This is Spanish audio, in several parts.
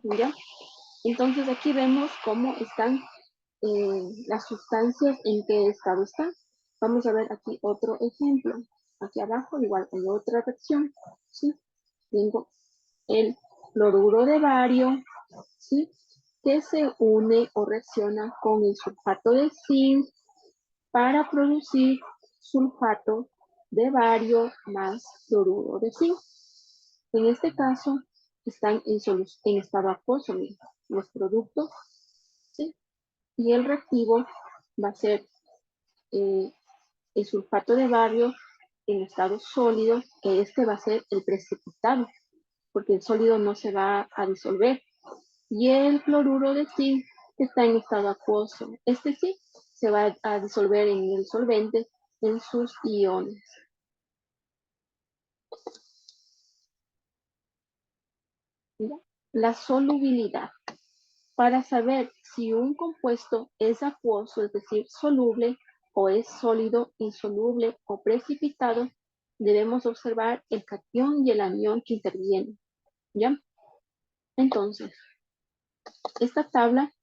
¿Ya? Entonces aquí vemos cómo están las sustancias, en qué estado están. Vamos a ver aquí otro ejemplo. Aquí abajo igual hay otra reacción, ¿sí? Tengo el cloruro de bario, ¿sí? Que se une o reacciona con el sulfato de zinc para producir sulfato de bario más cloruro de zinc. En este caso, están en estado acuoso, miren, los productos, ¿sí? Y el reactivo va a ser eh, el sulfato de bario en estado sólido, que este va a ser el precipitado, porque el sólido no se va a disolver. Y el cloruro de zinc está en estado acuoso. Este sí se va a disolver en el solvente en sus iones. ¿Ya? La solubilidad. Para saber si un compuesto es acuoso, es decir, soluble, o es sólido, insoluble o precipitado, debemos observar el catión y el anión que intervienen. ¿Ya? Entonces, esta tabla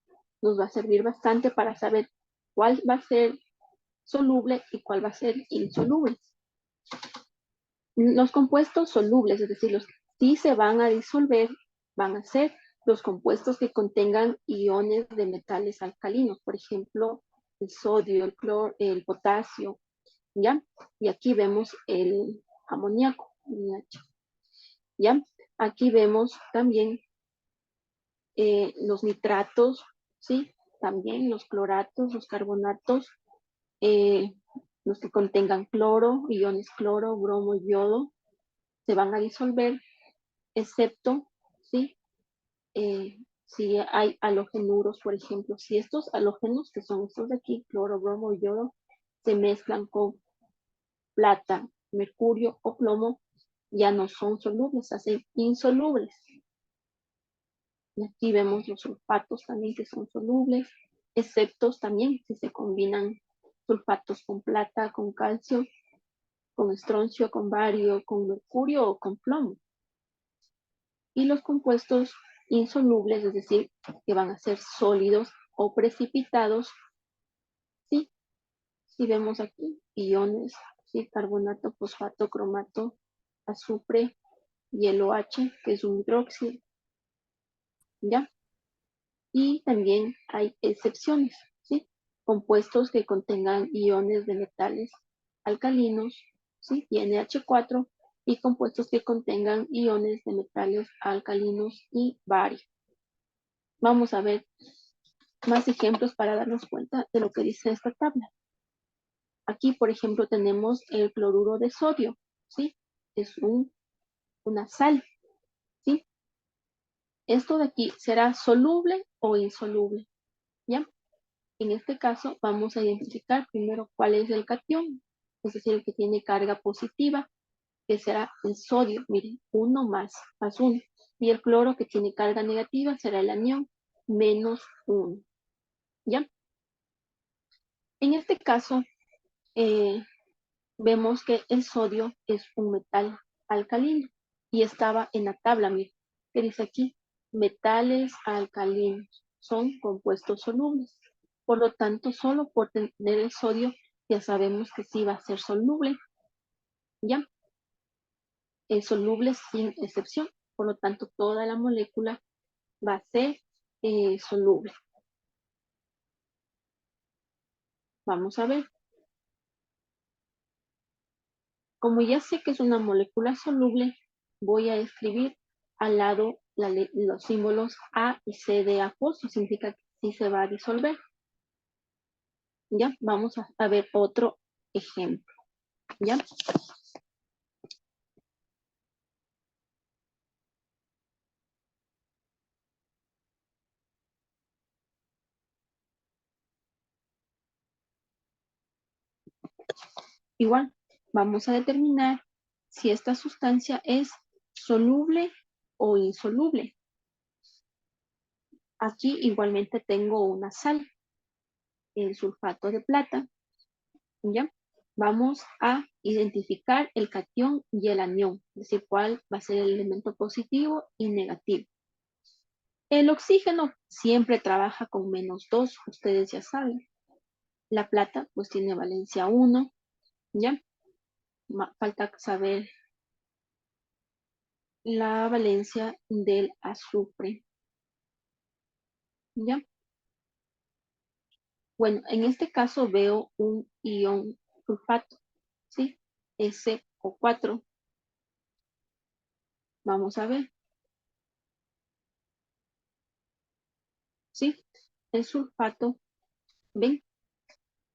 nos va a servir bastante para saber cuál va a ser soluble y cuál va a ser insoluble. Los compuestos solubles, es decir, los que sí se van a disolver, van a ser los compuestos que contengan iones de metales alcalinos, por ejemplo, el sodio, el cloro, el potasio, ¿ya? Y aquí vemos el amoníaco, ¿ya? Aquí vemos también los nitratos, ¿sí? También los cloratos, los carbonatos, eh, los que contengan cloro, iones cloro, bromo y yodo, se van a disolver, excepto, ¿sí? Si hay halogenuros, por ejemplo, si estos halógenos, que son estos de aquí, cloro, bromo y yodo, se mezclan con plata, mercurio o plomo, ya no son solubles, se hacen insolubles. Y aquí vemos los sulfatos también que son solubles, excepto también si se combinan sulfatos con plata, con calcio, con estroncio, con bario, con mercurio o con plomo. Y los compuestos insolubles, es decir, que van a ser sólidos o precipitados, ¿sí? Si vemos aquí iones, ¿sí? Carbonato, fosfato, cromato, azufre, hielo H, que es un hidróxido, ¿ya? Y también hay excepciones, ¿sí? Compuestos que contengan iones de metales alcalinos, ¿sí? Y NH4, y compuestos que contengan iones de metales alcalinos y bario. Vamos a ver más ejemplos para darnos cuenta de lo que dice esta tabla. Aquí, por ejemplo, tenemos el cloruro de sodio, ¿sí? Es una sal, ¿sí? Esto de aquí será soluble o insoluble, ¿ya? En este caso, vamos a identificar primero cuál es el catión, es decir, el que tiene carga positiva, que será el sodio, miren, 1 más 1. Y el cloro que tiene carga negativa será el anión, menos 1, ¿ya? En este caso, vemos que el sodio es un metal alcalino y estaba en la tabla, miren, que dice aquí, metales alcalinos son compuestos solubles. Por lo tanto, solo por tener el sodio ya sabemos que sí va a ser soluble, ¿ya? Es soluble sin excepción. Por lo tanto, toda la molécula va a ser soluble. Vamos a ver. Como ya sé que es una molécula soluble, voy a escribir al lado los símbolos A y C de acuoso, significa que sí se va a disolver. Ya, vamos a ver otro ejemplo. Ya. Igual, vamos a determinar si esta sustancia es soluble o insoluble. Aquí igualmente tengo una sal, el sulfato de plata, ¿Ya? Vamos a identificar el catión y el anión, es decir, cuál va a ser el elemento positivo y negativo. El oxígeno siempre trabaja con -2, ustedes ya saben. La plata pues tiene valencia 1, ¿ya? Falta saber la valencia del azufre, ¿ya? Bueno, en este caso veo un ion sulfato, ¿sí? SO4. Vamos a ver, ¿sí? El sulfato, ven,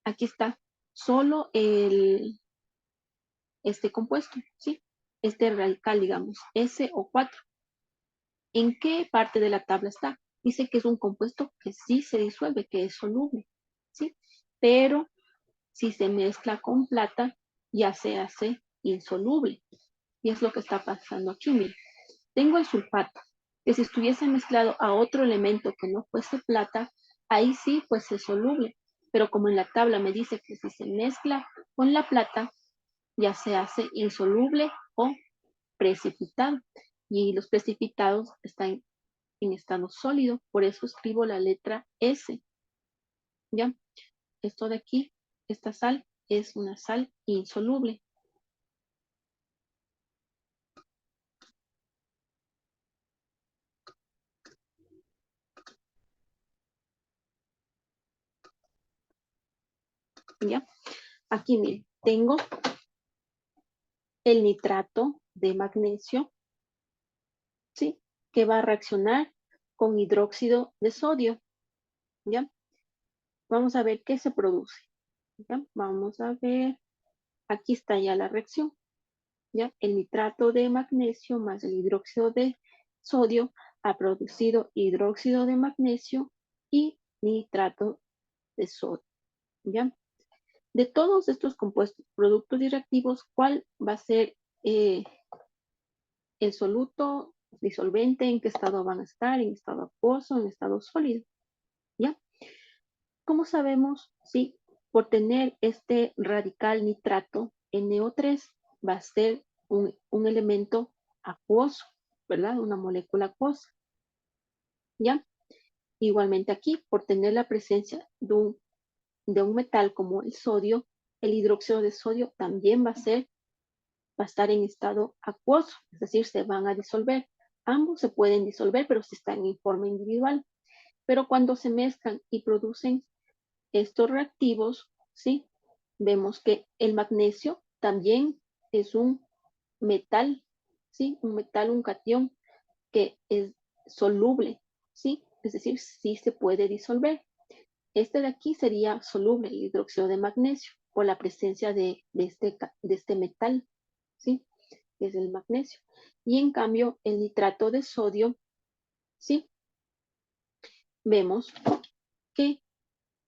aquí está, solo este compuesto, ¿sí? Este radical, digamos, SO4. ¿En qué parte de la tabla está? Dice que es un compuesto que sí se disuelve, que es soluble, ¿sí? Pero si se mezcla con plata, ya se hace insoluble. Y es lo que está pasando aquí, miren. Tengo el sulfato, que si estuviese mezclado a otro elemento que no fuese plata, ahí sí pues es soluble. Pero como en la tabla me dice que si se mezcla con la plata, ya se hace insoluble o precipitado. Y los precipitados están en estado sólido, por eso escribo la letra S. ¿Ya? Esto de aquí, esta sal, es una sal insoluble. ¿Ya? Aquí, miren, tengo el nitrato de magnesio, ¿sí? Que va a reaccionar con hidróxido de sodio, ¿ya? Vamos a ver qué se produce, ¿ya? Vamos a ver, aquí está ya la reacción, ¿ya? El nitrato de magnesio más el hidróxido de sodio ha producido hidróxido de magnesio y nitrato de sodio, ¿ya? De todos estos compuestos, productos y reactivos, ¿cuál va a ser el soluto disolvente? ¿En qué estado van a estar? ¿En estado acuoso? ¿En estado sólido? ¿Ya? ¿Cómo sabemos? Sí, por tener este radical nitrato, NO3 va a ser un elemento acuoso, ¿verdad? Una molécula acuosa. ¿Ya? Igualmente aquí, por tener la presencia de un metal como el sodio, el hidróxido de sodio también va a estar en estado acuoso, es decir, se van a disolver. Ambos se pueden disolver, pero si están en forma individual. Pero cuando se mezclan y producen estos reactivos, ¿sí? Vemos que el magnesio también es un metal, ¿sí? Un metal, un catión que es soluble, ¿sí? Es decir, sí se puede disolver. Este de aquí sería soluble, el hidróxido de magnesio, por la presencia de este metal, ¿sí? Que es el magnesio. Y en cambio, el nitrato de sodio, ¿sí? Vemos que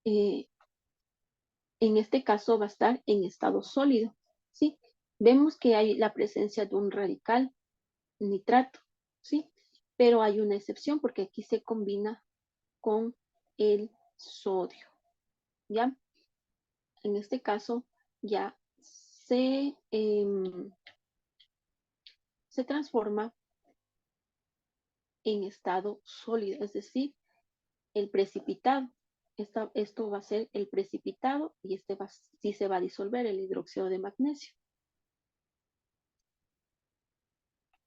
eh, en este caso va a estar en estado sólido, ¿sí? Vemos que hay la presencia de un radical nitrato, ¿sí? Pero hay una excepción porque aquí se combina con el sodio, ¿ya? En este caso ya se transforma en estado sólido, es decir, el precipitado. Esto va a ser el precipitado y sí se va a disolver el hidróxido de magnesio.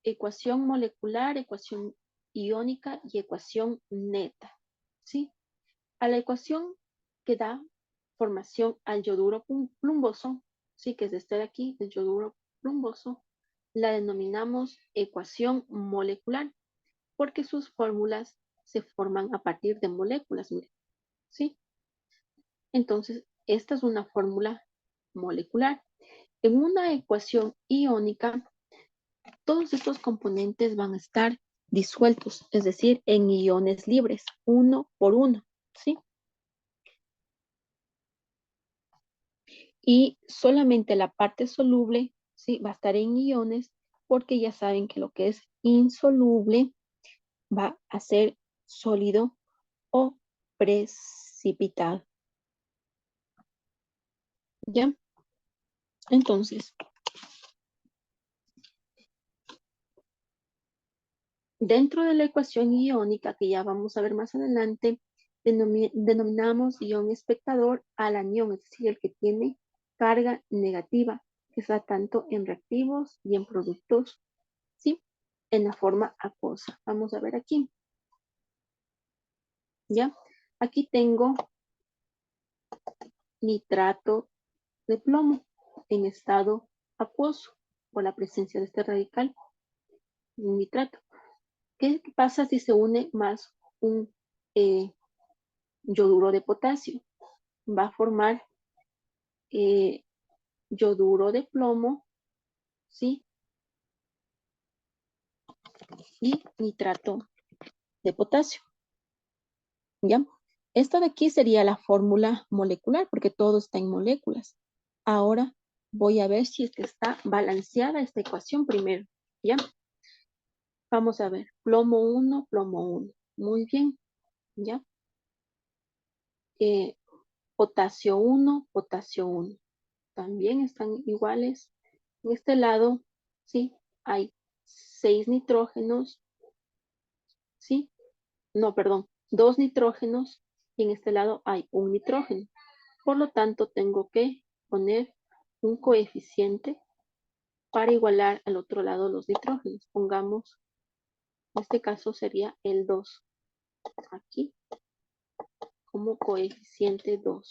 Ecuación molecular, ecuación iónica y ecuación neta, ¿sí? A la ecuación que da formación al yoduro plumboso, ¿sí? Que es este de aquí, el yoduro plumboso, la denominamos ecuación molecular, porque sus fórmulas se forman a partir de moléculas, miren, ¿sí? Entonces, esta es una fórmula molecular. En una ecuación iónica, todos estos componentes van a estar disueltos, es decir, en iones libres, uno por uno, ¿sí? Y solamente la parte soluble, ¿sí? Va a estar en iones, porque ya saben que lo que es insoluble va a ser sólido o precipitado, ¿ya? Entonces, dentro de la ecuación iónica, que ya vamos a ver más adelante, denominamos ion espectador al anión, es decir, el que tiene carga negativa, que está tanto en reactivos y en productos, ¿sí? En la forma acuosa. Vamos a ver aquí. ¿Ya? Aquí tengo nitrato de plomo en estado acuoso por la presencia de este radical nitrato. ¿Qué pasa si se une más un yoduro de potasio? Va a formar yoduro de plomo, ¿sí? Y nitrato de potasio, ¿ya? Esto de aquí sería la fórmula molecular, porque todo está en moléculas. Ahora voy a ver si es que está balanceada esta ecuación primero, ¿ya? Vamos a ver, plomo 1, plomo 1. Muy bien, ¿ya? Eh, potasio 1, potasio 1. También están iguales. En este lado, ¿sí? Hay 6 nitrógenos, ¿sí? No, perdón, 2 nitrógenos y en este lado hay un nitrógeno. Por lo tanto, tengo que poner un coeficiente para igualar al otro lado los nitrógenos. Pongamos, en este caso sería el 2 aquí como coeficiente 2.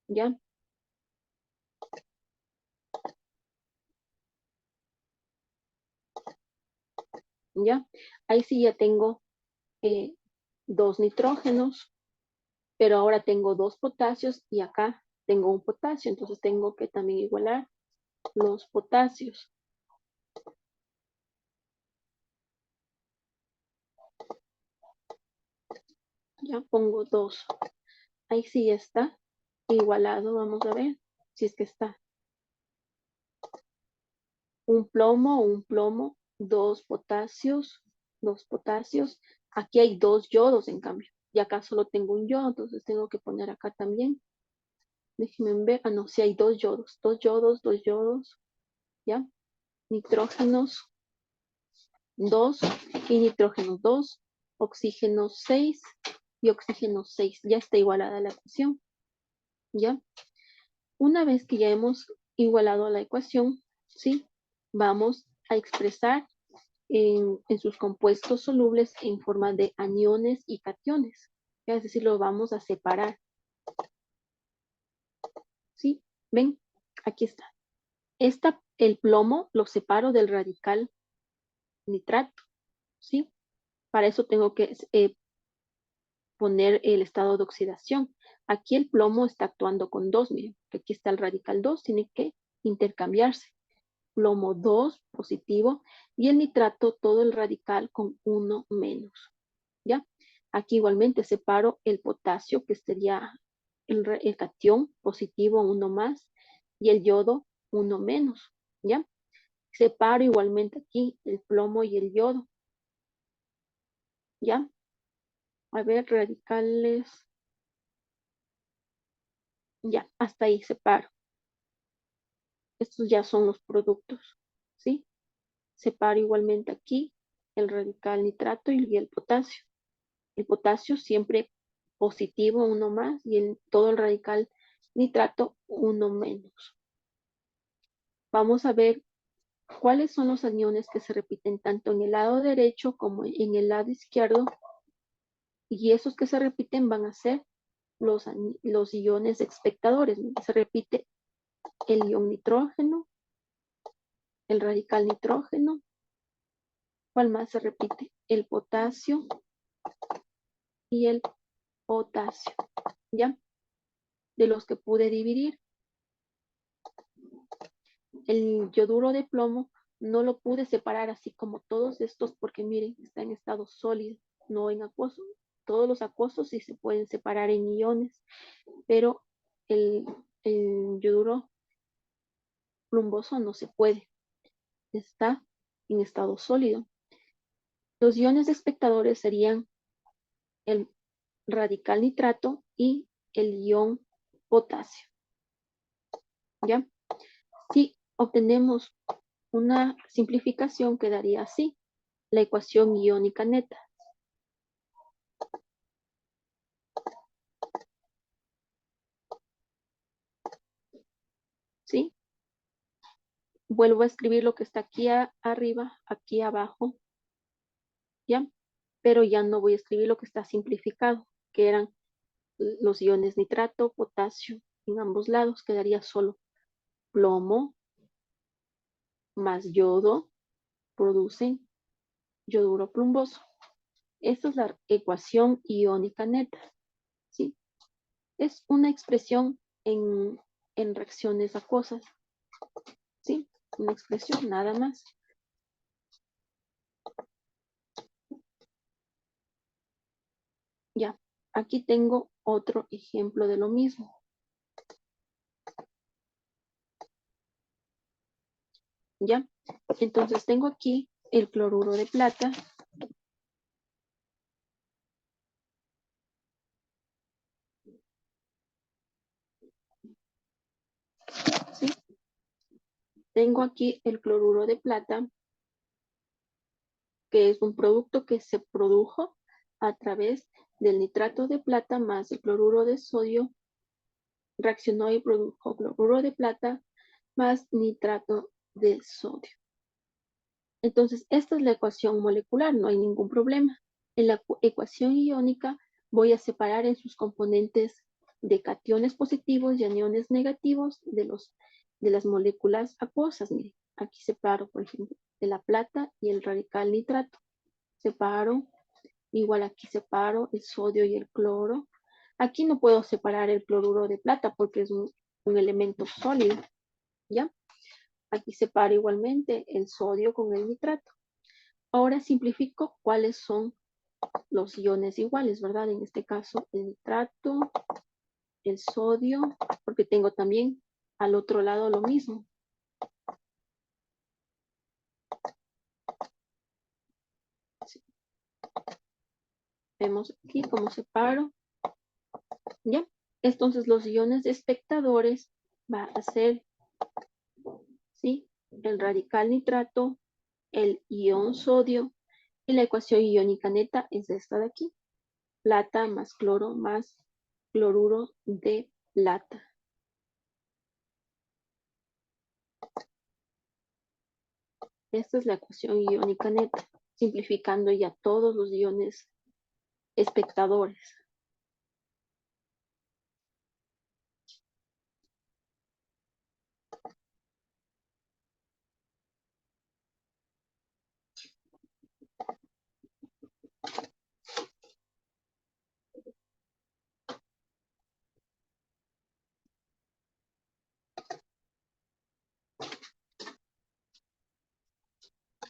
¿Ya? ¿Ya? Ahí sí ya tengo 2 nitrógenos, pero ahora tengo 2 potasios y acá tengo un potasio, entonces tengo que también igualar los potasios. Ya pongo 2. Ahí sí está igualado, vamos a ver si es que está. Un plomo, 2 potasios, 2 potasios. Aquí hay 2 yodos en cambio. Y acá solo tengo un yodo, entonces tengo que poner acá también. Déjenme ver. Ah, no, sí hay 2 yodos. 2 yodos, 2 yodos. ¿Ya? Nitrógenos 2 y nitrógeno 2. Oxígeno 6 y oxígeno 6. Ya está igualada la ecuación. ¿Ya? Una vez que ya hemos igualado la ecuación, ¿sí? Vamos a expresar en sus compuestos solubles en forma de aniones y cationes. Es decir, lo vamos a separar. ¿Sí? ¿Ven? Aquí está. El plomo lo separo del radical nitrato. ¿Sí? Para eso tengo que poner el estado de oxidación. Aquí el plomo está actuando con 2, miren, que aquí está el radical 2, tiene que intercambiarse. Plomo 2 positivo y el nitrato todo el radical con 1 menos. ¿Ya? Aquí igualmente separo el potasio, que sería el catión positivo 1 más y el yodo 1 menos. ¿Ya? Separo igualmente aquí el plomo y el yodo. ¿Ya? A ver, radicales. Ya, hasta ahí separo. Estos ya son los productos. ¿Sí? Separo igualmente aquí el radical nitrato y el potasio. El potasio siempre positivo, 1 más, y todo el radical nitrato, 1 menos. Vamos a ver cuáles son los aniones que se repiten tanto en el lado derecho como en el lado izquierdo, y esos que se repiten van a ser los iones espectadores. Se repite el ion nitrógeno, el radical nitrógeno. ¿Cuál más se repite? El potasio y el potasio, ¿ya? De los que pude dividir. El yoduro de plomo no lo pude separar así como todos estos porque miren, está en estado sólido, no en acuoso. Todos los acuosos sí se pueden separar en iones, pero el, el yoduro plumboso no se puede, está en estado sólido. Los iones espectadores serían el radical nitrato y el ion potasio. ¿Ya? Si obtenemos una simplificación, quedaría así, la ecuación iónica neta. ¿Sí? Vuelvo a escribir lo que está aquí arriba, aquí abajo, ¿ya? Pero ya no voy a escribir lo que está simplificado, que eran los iones nitrato, potasio, en ambos lados quedaría solo plomo más yodo, producen yoduro plumboso. Esta es la ecuación iónica neta, ¿sí? Es una expresión en reacciones acuosas, ¿sí? Una expresión nada más. Ya, aquí tengo otro ejemplo de lo mismo. ¿Ya? Entonces tengo aquí el cloruro de plata. ¿Sí? Tengo aquí el cloruro de plata, que es un producto que se produjo a través del nitrato de plata más el cloruro de sodio, reaccionó y produjo cloruro de plata más nitrato de sodio. Entonces, esta es la ecuación molecular, no hay ningún problema. En la ecuación iónica voy a separar en sus componentes de cationes positivos y aniones negativos de las moléculas acuosas. Mire, aquí separo, por ejemplo, de la plata y el radical nitrato. Separo, igual aquí separo el sodio y el cloro. Aquí no puedo separar el cloruro de plata porque es un elemento sólido, ¿ya? Aquí separo igualmente el sodio con el nitrato. Ahora simplifico cuáles son los iones iguales, ¿verdad? En este caso, el nitrato, el sodio, porque tengo también al otro lado lo mismo. Sí. Vemos aquí cómo separo. ¿Ya? Entonces los iones espectadores va a ser, ¿sí? El radical nitrato, el ion sodio y la ecuación iónica neta es esta de aquí. Plata más cloro más cloruro de plata. Esta es la ecuación iónica neta, simplificando ya todos los iones espectadores.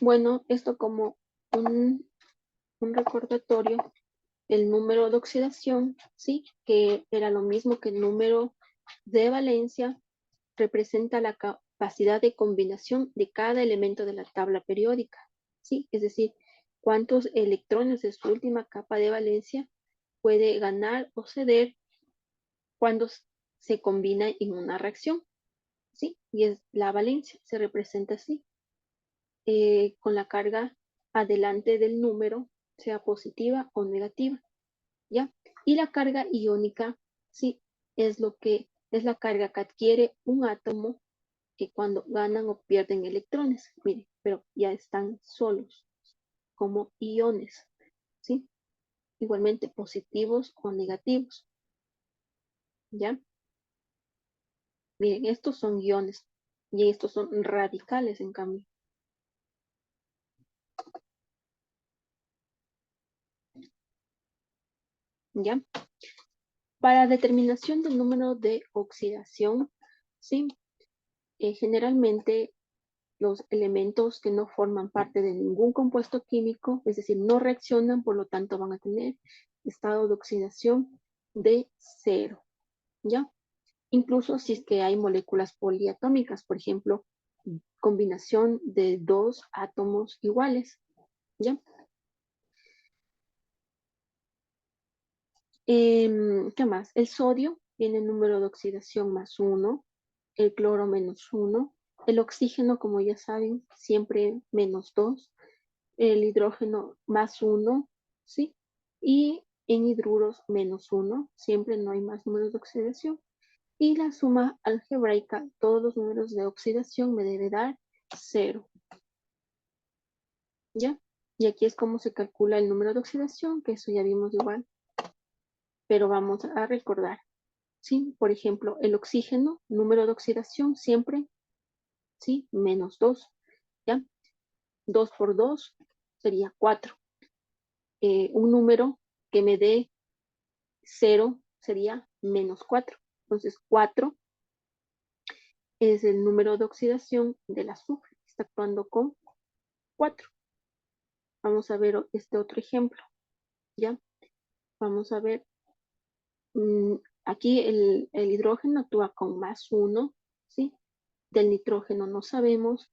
Bueno, esto como un recordatorio, el número de oxidación, ¿sí? Que era lo mismo que el número de valencia, representa la capacidad de combinación de cada elemento de la tabla periódica, ¿sí? Es decir, cuántos electrones de su última capa de valencia puede ganar o ceder cuando se combina en una reacción, ¿sí? Y es la valencia, se representa así, con la carga adelante del número, sea positiva o negativa, ¿ya? Y la carga iónica, sí, es lo que es la carga que adquiere un átomo que cuando ganan o pierden electrones, mire, pero ya están solos, como iones, ¿sí? Igualmente positivos o negativos, ¿ya? Miren, estos son iones y estos son radicales, en cambio, ¿ya? Para determinación del número de oxidación, ¿sí? Generalmente los elementos que no forman parte de ningún compuesto químico, es decir, no reaccionan, por lo tanto van a tener estado de oxidación de 0, ¿ya? Incluso si es que hay moléculas poliatómicas, por ejemplo, combinación de dos átomos iguales, ¿ya? ¿Qué más? El sodio tiene número de oxidación +1, el cloro -1, El oxígeno, como ya saben, siempre -2. El hidrógeno +1, ¿sí? Y en hidruros -1, siempre no hay más números de oxidación. Y la suma algebraica, todos los números de oxidación me debe dar 0, ¿ya? Y aquí es como se calcula el número de oxidación, que eso ya vimos igual, pero vamos a recordar, ¿sí? Por ejemplo, el oxígeno, número de oxidación siempre, ¿sí? -2, ¿ya? 2 por 2 sería 4. Un número que me dé 0 sería -4. Entonces, 4 es el número de oxidación del azufre. Está actuando con 4. Vamos a ver este otro ejemplo, ¿ya? Vamos a ver, aquí el hidrógeno actúa con +1, ¿sí? Del nitrógeno no sabemos,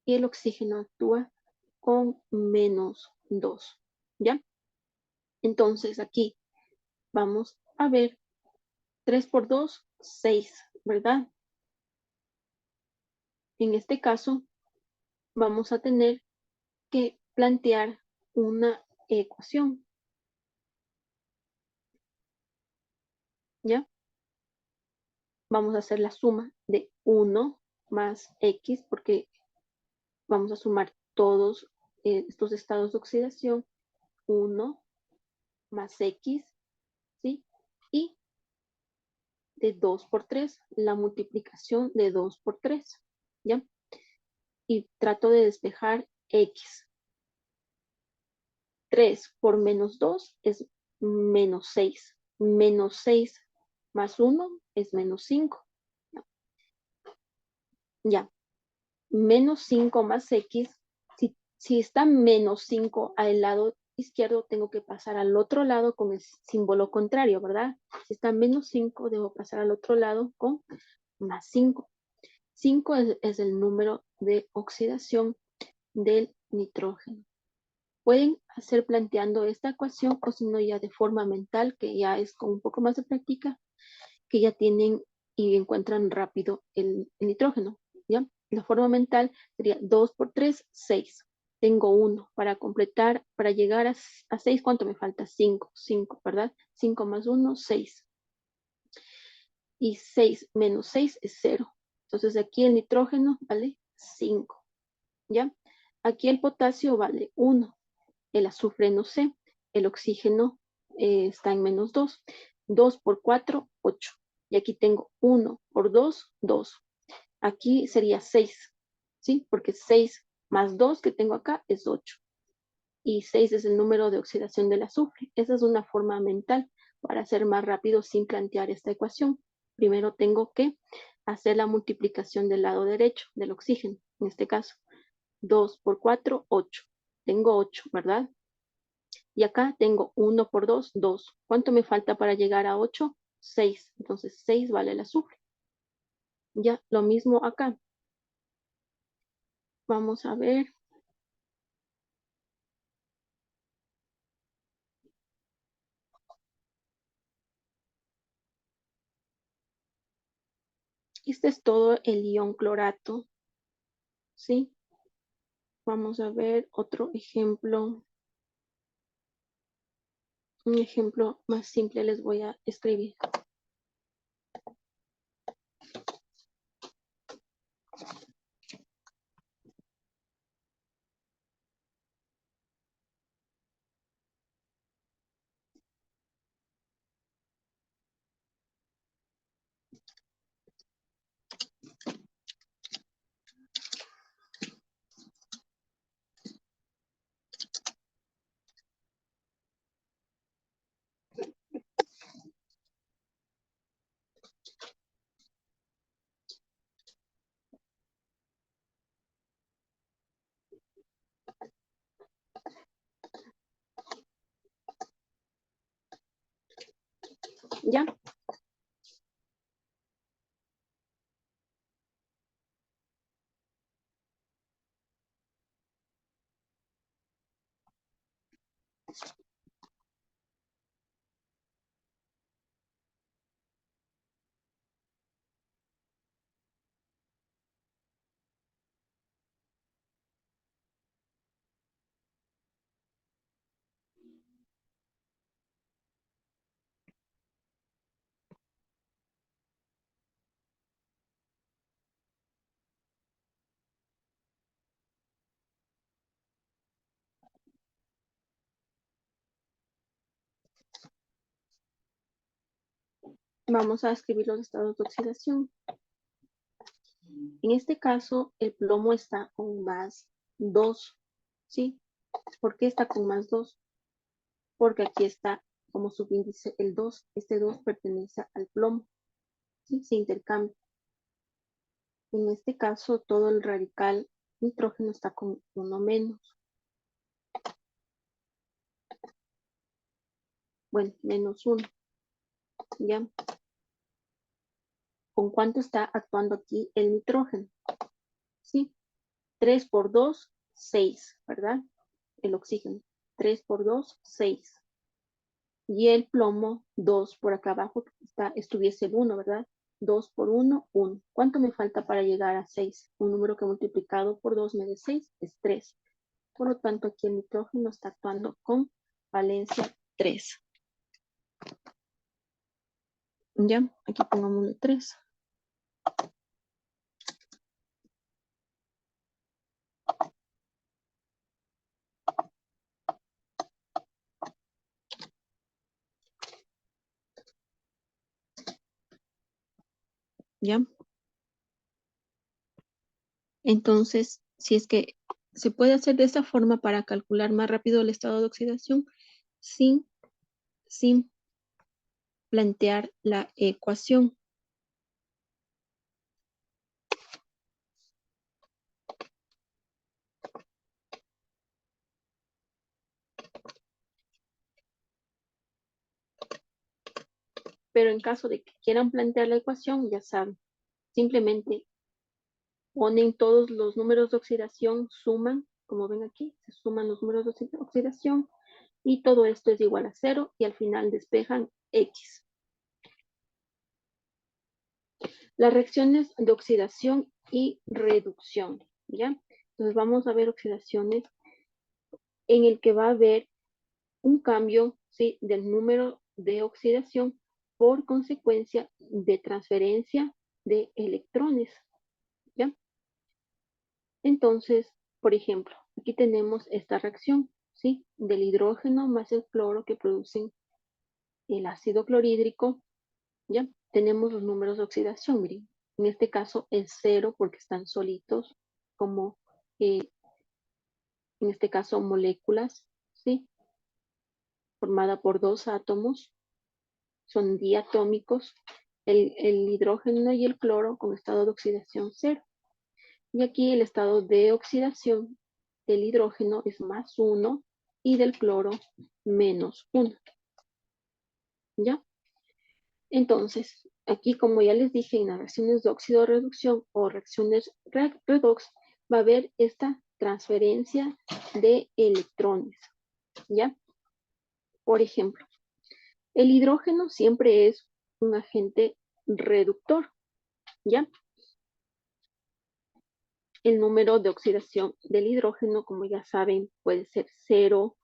y el oxígeno actúa con -2, ¿ya? Entonces aquí vamos a ver 3 por 2, 6, ¿verdad? En este caso vamos a tener que plantear una ecuación, ¿ya? Vamos a hacer la suma de 1 más X, porque vamos a sumar todos estos estados de oxidación, 1 más X, ¿sí? Y de 2 por 3, la multiplicación de 2 por 3, ¿ya? Y trato de despejar X. 3 por -2 es -6. -6 más 1 es -5. Ya, -5 más X. Si está -5 al lado izquierdo, tengo que pasar al otro lado con el símbolo contrario, ¿verdad? Si está -5, debo pasar al otro lado con +5. 5 es el número de oxidación del nitrógeno. Pueden hacer planteando esta ecuación o si no ya de forma mental, que ya es con un poco más de práctica, que ya tienen y encuentran rápido el nitrógeno, ¿ya? La forma mental sería 2 por 3, 6. Tengo 1 para completar, para llegar a 6, ¿cuánto me falta? 5, 5, ¿verdad? 5 más 1, 6. Y 6 menos 6 es 0. Entonces aquí el nitrógeno vale 5, ¿ya? Aquí el potasio vale 1. El azufre no sé, el oxígeno está en -2. 2 por 4, 8. Y aquí tengo 1 por 2, 2. Aquí sería 6, ¿sí? Porque 6 más 2 que tengo acá es 8. Y 6 es el número de oxidación del azufre. Esa es una forma mental para hacer más rápido sin plantear esta ecuación. Primero tengo que hacer la multiplicación del lado derecho del oxígeno, en este caso. 2 por 4, 8. Tengo 8, ¿verdad? Y acá tengo 1 por 2, 2. ¿Cuánto me falta para llegar a 8? 6. Entonces 6 vale el azufre. Ya, lo mismo acá. Vamos a ver. Este es todo el ion clorato, ¿sí? Vamos a ver otro ejemplo. Un ejemplo más simple les voy a escribir. ¿Ya? Vamos a escribir los estados de oxidación. En este caso, el plomo está con más 2, ¿sí? ¿Por qué está con más 2? Porque aquí está como subíndice el 2. Este 2 pertenece al plomo, ¿sí? Se intercambia. En este caso, todo el radical nitrógeno está con 1 menos. Bueno, menos 1. ¿Ya? ¿Con cuánto está actuando aquí el nitrógeno? ¿Sí? 3 por 2, 6, ¿verdad? El oxígeno. 3 por 2, 6. Y el plomo, 2 por acá abajo, estuviese el 1, ¿verdad? 2 por 1, 1. ¿Cuánto me falta para llegar a 6? Un número que multiplicado por 2 me dé 6 es 3. Por lo tanto, aquí el nitrógeno está actuando con valencia 3. Ya, aquí pongámosle 3. ¿Ya? Entonces, si es que se puede hacer de esta forma para calcular más rápido el estado de oxidación sin, sin plantear la ecuación. Pero en caso de que quieran plantear la ecuación, ya saben, simplemente ponen todos los números de oxidación, suman, como ven aquí, se suman los números de oxidación y todo esto es igual a 0 y al final despejan X. Las reacciones de oxidación y reducción, ¿ya? Entonces vamos a ver oxidaciones en el que va a haber un cambio, ¿sí? Del número de oxidación por consecuencia de transferencia de electrones, ¿ya? Entonces, por ejemplo, aquí tenemos esta reacción, ¿sí? Del hidrógeno más el cloro que producen el ácido clorhídrico, ¿ya? Tenemos los números de oxidación, miren. En este caso es 0 porque están solitos, como en este caso moléculas, ¿sí? Formada por 2 átomos, son diatómicos, el hidrógeno y el cloro con estado de oxidación 0. Y aquí el estado de oxidación del hidrógeno es más 1 y del cloro menos 1. ¿Ya? Entonces, aquí como ya les dije, en las reacciones de óxido-reducción o reacciones redox, va a haber esta transferencia de electrones. ¿Ya? Por ejemplo, el hidrógeno siempre es un agente reductor. ¿Ya? El número de oxidación del hidrógeno, como ya saben, puede ser 0,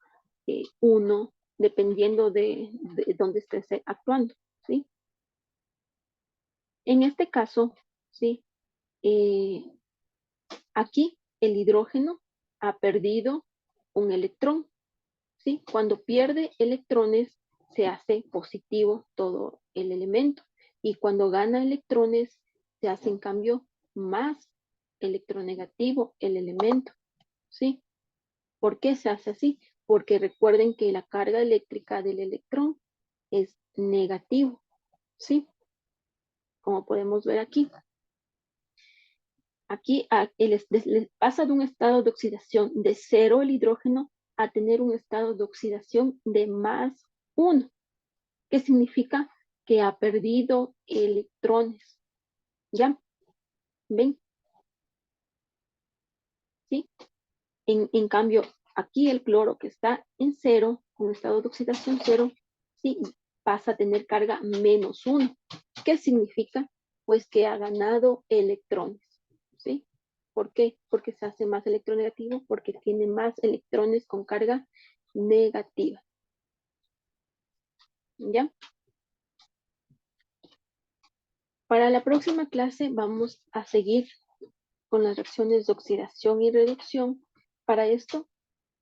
1, dependiendo de dónde estés actuando, ¿sí? En este caso, ¿sí? Aquí el hidrógeno ha perdido un electrón, ¿sí? Cuando pierde electrones, se hace positivo todo el elemento. Y cuando gana electrones, se hace en cambio más electronegativo el elemento, ¿sí? ¿Por qué se hace así? Porque recuerden que la carga eléctrica del electrón es negativo, ¿sí? Como podemos ver aquí. Aquí les pasa de un estado de oxidación de 0 el hidrógeno a tener un estado de oxidación de más 1, que significa que ha perdido electrones. ¿Ya? ¿Ven? ¿Sí? En cambio, aquí el cloro que está en 0, con estado de oxidación 0, ¿sí? Pasa a tener carga menos 1. ¿Qué significa? Pues que ha ganado electrones, ¿sí? ¿Por qué? Porque se hace más electronegativo, porque tiene más electrones con carga negativa. ¿Ya? Para la próxima clase vamos a seguir con las reacciones de oxidación y reducción. Para esto,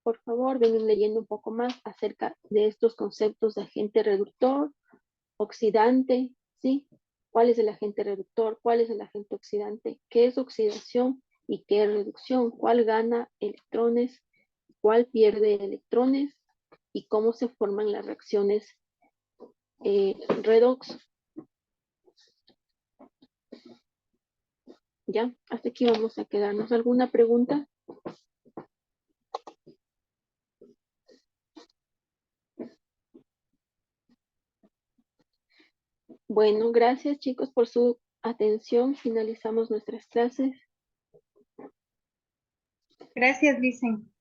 por favor, vengan leyendo un poco más acerca de estos conceptos de agente reductor, oxidante, ¿sí? ¿Cuál es el agente reductor? ¿Cuál es el agente oxidante? ¿Qué es oxidación y qué es reducción? ¿Cuál gana electrones? ¿Cuál pierde electrones? ¿Y cómo se forman las reacciones redox? Ya, hasta aquí vamos a quedarnos. ¿Alguna pregunta? Bueno, gracias chicos por su atención. Finalizamos nuestras clases. Gracias, Vicen.